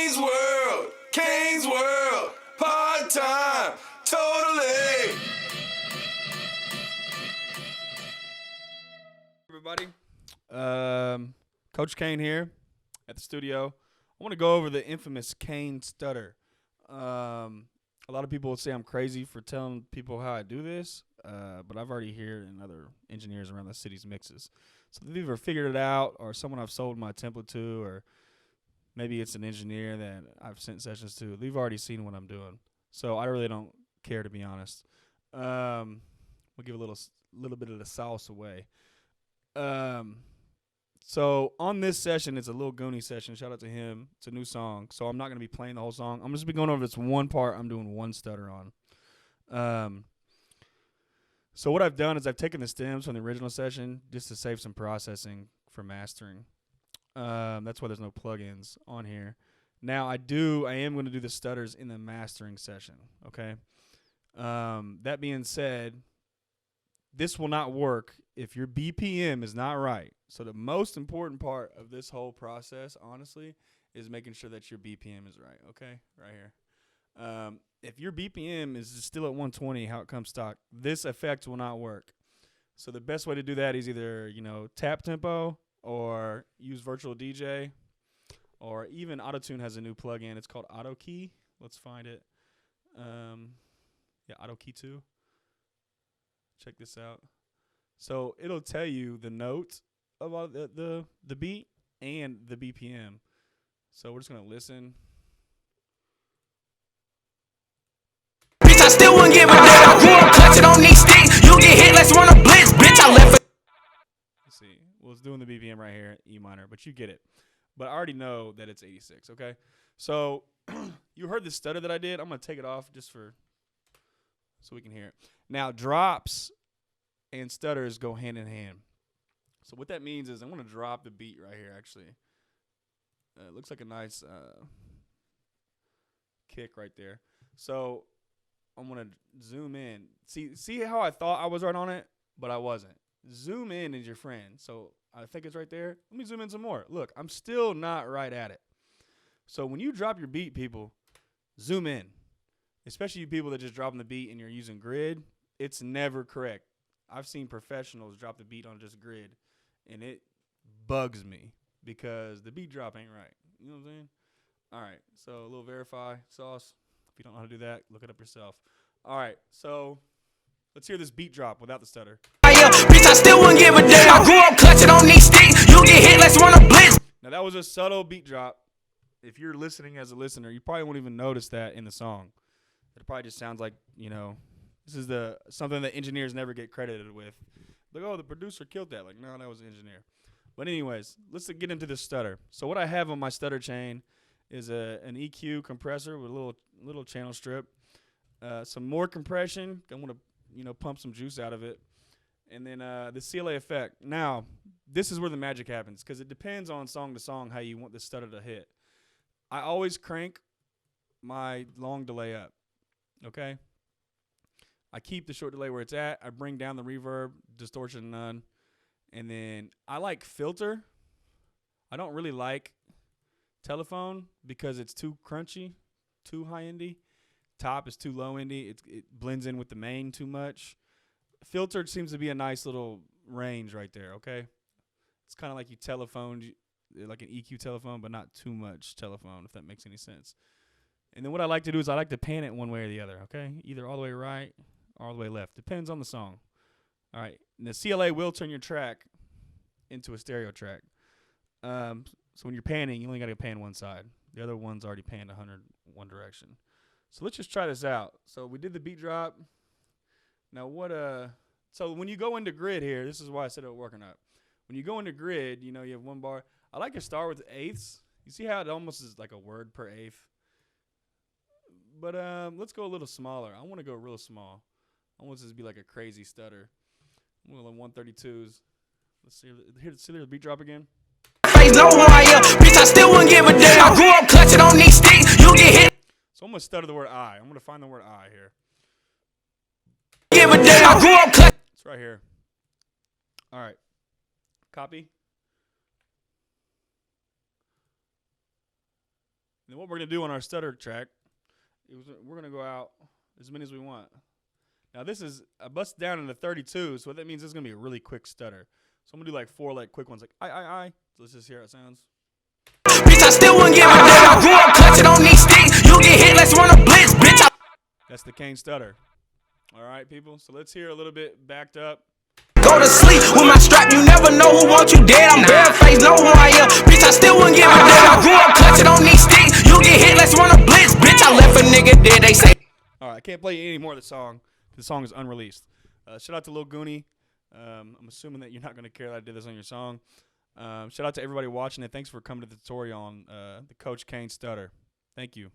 Kane's World, part time, totally. Everybody, Coach Kane here at the studio. I want to go over the infamous Kane stutter. A lot of people would say I'm crazy for telling people how I do this, but I've already heard in other engineers around the city's mixes. So they've either figured it out, or someone I've sold my template to, or maybe it's an engineer that I've sent sessions to. They've already seen what I'm doing, so I really don't care, to be honest. We'll give a little bit of the sauce away. So on this session, it's a Lil Goonie session. Shout out to him. It's a new song, so I'm not going to be playing the whole song. I'm just be going over this one part I'm doing one stutter on. So what I've done is I've taken the stems from the original session just to save some processing for mastering. That's why there's no plugins on here. Now I am going to do the stutters in the mastering session, okay? That being said, this will not work if your BPM is not right. So the most important part of this whole process, honestly, is making sure that your BPM is right, okay? Right here. If your BPM is still at 120, how it comes stock, this effect will not work. So the best way to do that is either, tap tempo or use virtual DJ, or even Autotune has a new plugin. It's called Auto Key. Let's find it. Auto Key 2. Check this out. So it'll tell you the note of all the beat and the BPM. So we're just gonna listen. Bitch, I still wouldn't give a damn. I grew up clutching on these sticks. You get hit, let's run a blitz. Bitch, I left it. Let's see. Well, it's doing the BPM right here, E minor, but you get it. But I already know that it's 86, okay? So you heard the stutter that I did. I'm gonna take it off just so we can hear it. Now drops and stutters go hand in hand. So what that means is I'm going to drop the beat right here, actually. It looks like a nice kick right there. So I'm going to zoom in. See how I thought I was right on it, but I wasn't. Zoom in is your friend. So I think it's right there. Let me zoom in some more. Look, I'm still not right at it. So when you drop your beat, people, zoom in. Especially you people that just dropping the beat and you're using grid, it's never correct. I've seen professionals drop the beat on just grid, and it bugs me because the beat drop ain't right. You know what I'm saying? All right, so a little verify sauce. If you don't know how to do that, look it up yourself. All right, so let's hear this beat drop without the stutter. Bitch, I still wouldn't give a damn. I grew up clutching on these sticks. You get hit, let's run a blitz. Now, that was a subtle beat drop. If you're listening as a listener, you probably won't even notice that in the song. It probably just sounds like, this is something that engineers never get credited with. Like, oh, the producer killed that. Like, no, that was the engineer. But anyways, let's get into this stutter. So what I have on my stutter chain is an EQ compressor with a little channel strip, some more compression. I want to pump some juice out of it, and then the CLA effect. Now, this is where the magic happens because it depends on song to song how you want the stutter to hit. I always crank my long delay up. Okay. I keep the short delay where it's at. I bring down the reverb, distortion none. And then I like filter. I don't really like telephone because it's too crunchy, too high-endy. Top is too low-endy. It blends in with the main too much. Filter seems to be a nice little range right there, okay? It's kind of like you telephoned, like an EQ telephone, but not too much telephone, if that makes any sense. And then what I like to do is I like to pan it one way or the other, okay? Either all the way right or all the way left. Depends on the song. All right. And the CLA will turn your track into a stereo track. So when you're panning, you only got to pan one side. The other one's already panned 100 one direction. So let's just try this out. So we did the beat drop. Now so when you go into grid here, this is why I said it would work or not. When you go into grid, you have one bar. I like to start with eighths. You see how it almost is like a word per eighth? But let's go a little smaller. I want to go real small. I want this to be like a crazy stutter. I'm going to 132s. Let's see the beat drop again. Know who I am. Bitch, I still wouldn't give a damn. I grew up clutching on these sticks. You get hit. So I'm going to stutter the word I. I'm going to find the word I here. Give a damn. I grew up clutching. It's right here. All right. Copy. And then what we're going to do on our stutter track is we're going to go out as many as we want. Now, this is a bust down into 32, so what that means is going to be a really quick stutter. So I'm going to do like 4 like quick ones, like I. So let's just hear how it sounds. Bitch, I still wouldn't give a damn. I grew up clutching on these sticks. You get hit, let's run a blitz, bitch. That's the Kane stutter. All right, people. So let's hear a little bit backed up. Go to sleep with my strap, you never know who wants you dead. I'm barefaced, know who I am. Bitch, I still wouldn't give a damn. I grew up clutching on these sticks. You get hit, let's run a blitz, bitch. I left a nigga dead, they say. All right, I can't play any more of the song. The song is unreleased. Shout out to Lil Goonie. I'm assuming that you're not going to care that I did this on your song. Shout out to everybody watching, and thanks for coming to the tutorial on the Coach Kane stutter. Thank you.